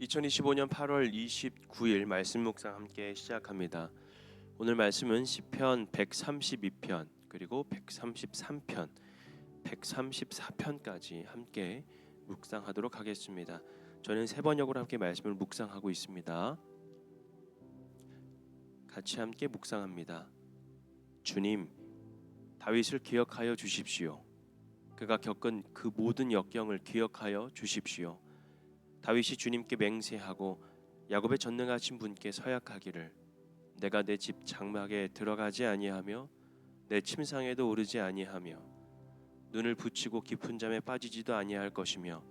2025년 8월 29일 말씀 묵상 함께 시작합니다. 오늘 말씀은 시편 132편 그리고 133편, 134편까지 함께 묵상하도록 하겠습니다. 저는 세 번역으로 함께 말씀을 묵상하고 있습니다. 같이 함께 묵상합니다. 주님, 다윗을 기억하여 주십시오. 그가 겪은 그 모든 역경을 기억하여 주십시오. 다윗이 주님께 맹세하고 야곱의 전능하신 분께 서약하기를 내가 내 집 장막에 들어가지 아니하며 내 침상에도 오르지 아니하며 눈을 붙이고 깊은 잠에 빠지지도 아니할 것이며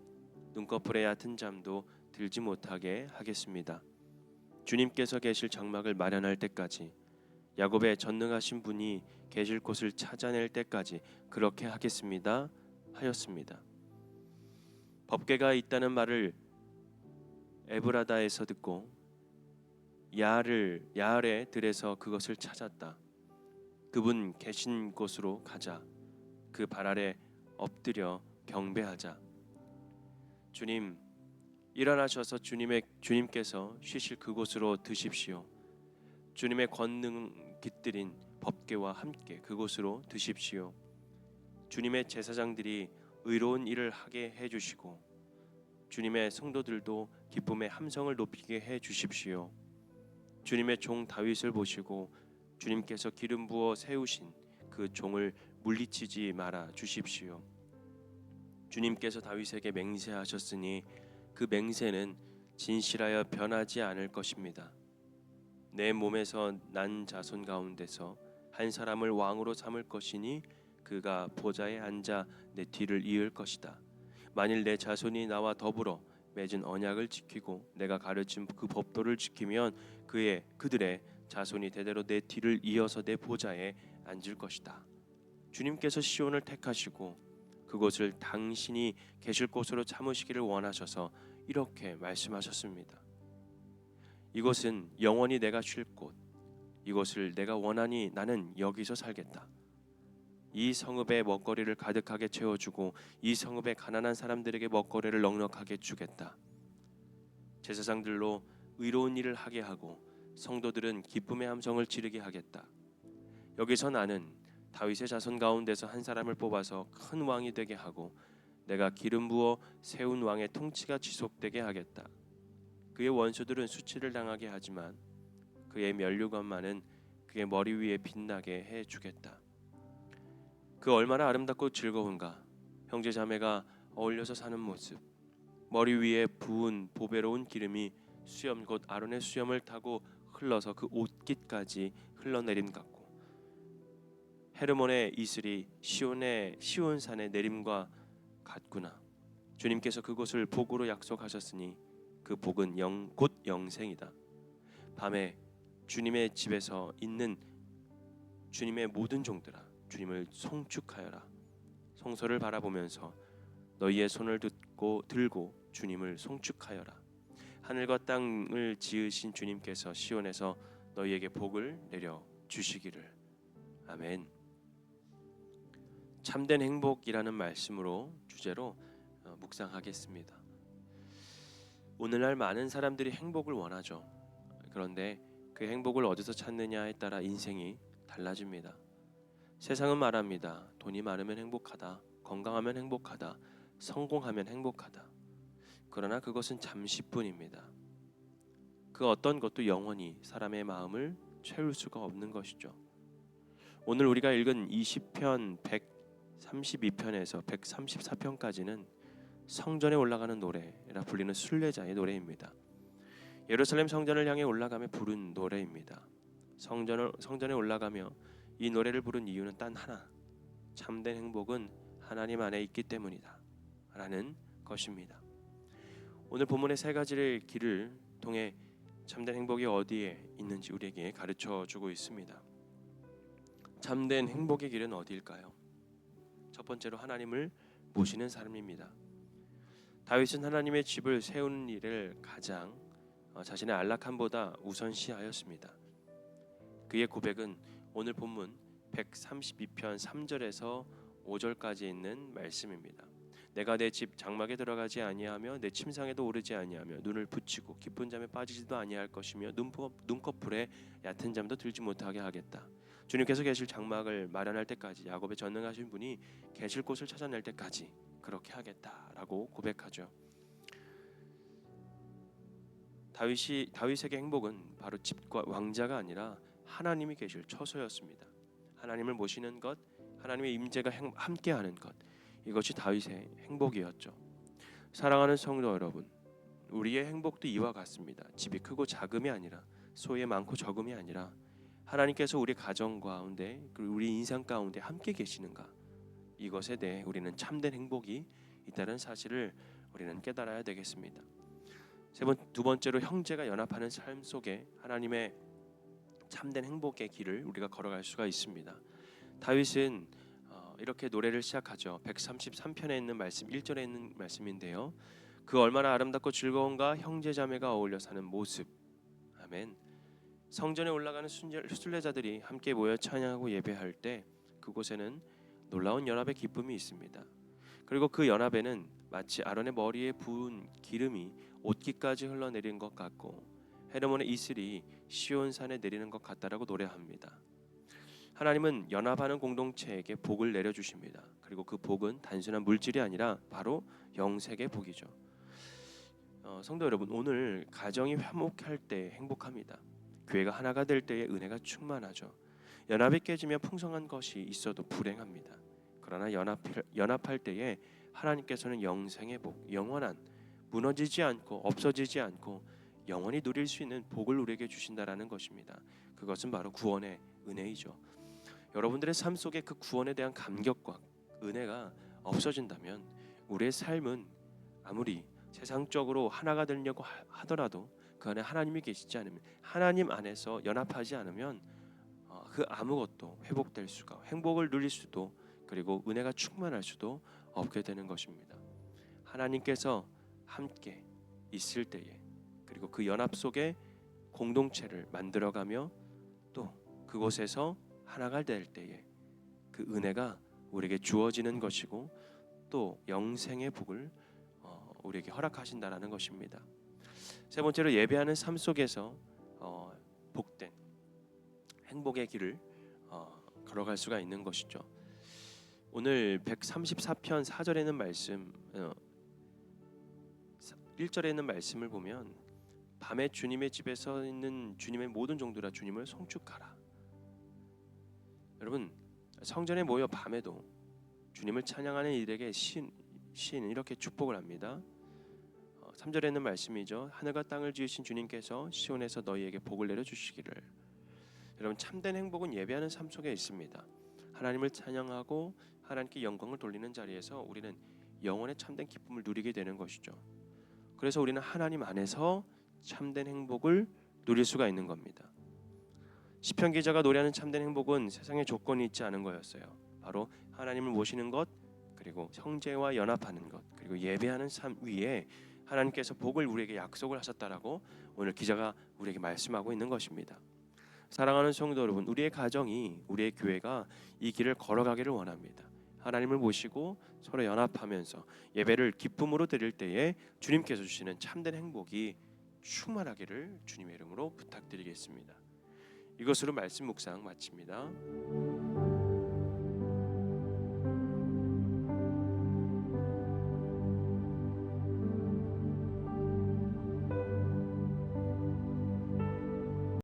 눈꺼풀의 얕은 잠도 들지 못하게 하겠습니다. 주님께서 계실 장막을 마련할 때까지 야곱의 전능하신 분이 계실 곳을 찾아낼 때까지 그렇게 하겠습니다 하였습니다. 법궤가 있다는 말을 에브라다에서 듣고 야알의 들에서 그것을 찾았다. 그분 계신 곳으로 가자. 그 발 아래 엎드려 경배하자. 주님, 일어나셔서 주님께서 쉬실 그곳으로 드십시오. 주님의 권능 깃들인 법궤와 함께 그곳으로 드십시오. 주님의 제사장들이 의로운 일을 하게 해주시고 주님의 성도들도 기쁨의 함성을 높이게 해 주십시오. 주님의 종 다윗을 보시고 주님께서 기름 부어 세우신 그 종을 물리치지 말아 주십시오. 주님께서 다윗에게 맹세하셨으니 그 맹세는 진실하여 변하지 않을 것입니다. 내 몸에서 난 자손 가운데서 한 사람을 왕으로 삼을 것이니 그가 보좌에 앉아 내 뒤를 이을 것이다. 만일 내 자손이 나와 더불어 맺은 언약을 지키고 내가 가르친 그 법도를 지키면 그들의 자손이 대대로 내 뒤를 이어서 내 보좌에 앉을 것이다. 주님께서 시온을 택하시고 그곳을 당신이 계실 곳으로 삼으시기를 원하셔서 이렇게 말씀하셨습니다. 이곳은 영원히 내가 쉴 곳, 이곳을 내가 원하니 나는 여기서 살겠다. 이 성읍에 먹거리를 가득하게 채워주고 이 성읍의 가난한 사람들에게 먹거리를 넉넉하게 주겠다. 제사장들로 의로운 일을 하게 하고 성도들은 기쁨의 함성을 지르게 하겠다. 여기서 나는 다윗의 자손 가운데서 한 사람을 뽑아서 큰 왕이 되게 하고 내가 기름 부어 세운 왕의 통치가 지속되게 하겠다. 그의 원수들은 수치를 당하게 하지만 그의 면류관만은 그의 머리 위에 빛나게 해주겠다. 그 얼마나 아름답고 즐거운가. 형제 자매가 어울려서 사는 모습. 머리 위에 부은 보배로운 기름이 수염 곧 아론의 수염을 타고 흘러서 그 옷깃까지 흘러내림 같고 헤르몬의 이슬이 시온산의 내림과 같구나. 주님께서 그곳을 복으로 약속하셨으니 그 복은 곧 영생이다. 밤에 주님의 집에서 있는 주님의 모든 종들아 주님을 송축하여라. 성소를 바라보면서 너희의 손을 들고 주님을 송축하여라. 하늘과 땅을 지으신 주님께서 시온에서 너희에게 복을 내려 주시기를. 아멘. 참된 행복이라는 말씀으로 주제로 묵상하겠습니다. 오늘날 많은 사람들이 행복을 원하죠. 그런데 그 행복을 어디서 찾느냐에 따라 인생이 달라집니다. 세상은 말합니다. 돈이 많으면 행복하다. 건강하면 행복하다. 성공하면 행복하다. 그러나 그것은 잠시뿐입니다. 그 어떤 것도 영원히 사람의 마음을 채울 수가 없는 것이죠. 오늘 우리가 읽은 20편 132편에서 134편까지는 성전에 올라가는 노래라 불리는 순례자의 노래입니다. 예루살렘 성전을 향해 올라가며 부른 노래입니다. 성전에 올라가며 이 노래를 부른 이유는 단 하나, 참된 행복은 하나님 안에 있기 때문이다 라는 것입니다. 오늘 본문의 세 가지의 길을 통해 참된 행복이 어디에 있는지 우리에게 가르쳐 주고 있습니다. 참된 행복의 길은 어디일까요? 첫 번째로 하나님을 모시는 삶입니다. 다윗은 하나님의 집을 세우는 일을 가장 자신의 안락함보다 우선시하였습니다. 그의 고백은 오늘 본문 132편 3절에서 5절까지 있는 말씀입니다. 내가 내 집 장막에 들어가지 아니하며 내 침상에도 오르지 아니하며 눈을 붙이고 깊은 잠에 빠지지도 아니할 것이며 눈꺼풀에 얕은 잠도 들지 못하게 하겠다. 주님께서 계실 장막을 마련할 때까지, 야곱의 전능하신 분이 계실 곳을 찾아낼 때까지 그렇게 하겠다라고 고백하죠. 다윗에게 행복은 바로 집과 왕자가 아니라 하나님이 계실 처소였습니다. 하나님을 모시는 것, 하나님의 임재가 함께하는 것, 이것이 다윗의 행복이었죠. 사랑하는 성도 여러분, 우리의 행복도 이와 같습니다. 집이 크고 작음이 아니라, 소유 많고 적음이 아니라 하나님께서 우리 가정 가운데, 그리고 우리 인생 가운데 함께 계시는가, 이것에 대해 우리는 참된 행복이 있다는 사실을 우리는 깨달아야 되겠습니다. 두 번째로, 형제가 연합하는 삶 속에 하나님의 참된 행복의 길을 우리가 걸어갈 수가 있습니다. 다윗은 이렇게 노래를 시작하죠. 133편에 있는 말씀 1절에 있는 말씀인데요. 그 얼마나 아름답고 즐거운가, 형제자매가 어울려 사는 모습. 아멘. 성전에 올라가는 순례자들이 함께 모여 찬양하고 예배할 때 그곳에는 놀라운 연합의 기쁨이 있습니다. 그리고 그 연합에는 마치 아론의 머리에 부은 기름이 옷깃까지 흘러내리는 것 같고 헤르몬의 이슬이 시온산에 내리는 것 같다라고 노래합니다. 하나님은 연합하는 공동체에게 복을 내려주십니다. 그리고 그 복은 단순한 물질이 아니라 바로 영생의 복이죠. 성도 여러분, 오늘 가정이 화목할 때 행복합니다. 교회가 하나가 될 때에 은혜가 충만하죠. 연합이 깨지면 풍성한 것이 있어도 불행합니다. 그러나 연합할 때에 하나님께서는 영생의 복, 영원한, 무너지지 않고 없어지지 않고 영원히 누릴 수 있는 복을 우리에게 주신다라는 것입니다. 그것은 바로 구원의 은혜이죠. 여러분들의 삶 속에 그 구원에 대한 감격과 은혜가 없어진다면 우리의 삶은 아무리 세상적으로 하나가 되려고 하더라도 그 안에 하나님이 계시지 않으면, 하나님 안에서 연합하지 않으면 그 아무것도 회복될 수가, 행복을 누릴 수도, 그리고 은혜가 충만할 수도 없게 되는 것입니다. 하나님께서 함께 있을 때에, 그리고 그 연합 속에 공동체를 만들어가며 또 그곳에서 하나가 될 때에 그 은혜가 우리에게 주어지는 것이고 또 영생의 복을 우리에게 허락하신다라는 것입니다. 세 번째로, 예배하는 삶 속에서 복된 행복의 길을 걸어갈 수가 있는 것이죠. 오늘 134편 4절에 있는 말씀, 1절에 있는 말씀을 보면 밤에 주님의 집에 서 있는 주님의 모든 종들아 주님을 송축하라. 여러분, 성전에 모여 밤에도 주님을 찬양하는 이들에게 시인은 이렇게 축복을 합니다. 3절에 있는 말씀이죠. 하늘과 땅을 지으신 주님께서 시온에서 너희에게 복을 내려주시기를. 여러분, 참된 행복은 예배하는 삶 속에 있습니다. 하나님을 찬양하고 하나님께 영광을 돌리는 자리에서 우리는 영혼의 참된 기쁨을 누리게 되는 것이죠. 그래서 우리는 하나님 안에서 참된 행복을 누릴 수가 있는 겁니다. 시편 기자가 노래하는 참된 행복은 세상에 조건이 있지 않은 거였어요. 바로 하나님을 모시는 것, 그리고 형제와 연합하는 것, 그리고 예배하는 삶 위에 하나님께서 복을 우리에게 약속을 하셨다라고 오늘 기자가 우리에게 말씀하고 있는 것입니다. 사랑하는 성도 여러분, 우리의 가정이, 우리의 교회가 이 길을 걸어가기를 원합니다. 하나님을 모시고 서로 연합하면서 예배를 기쁨으로 드릴 때에 주님께서 주시는 참된 행복이 충만하기를 주님의 이름으로 부탁드리겠습니다. 이것으로 말씀 묵상 마칩니다.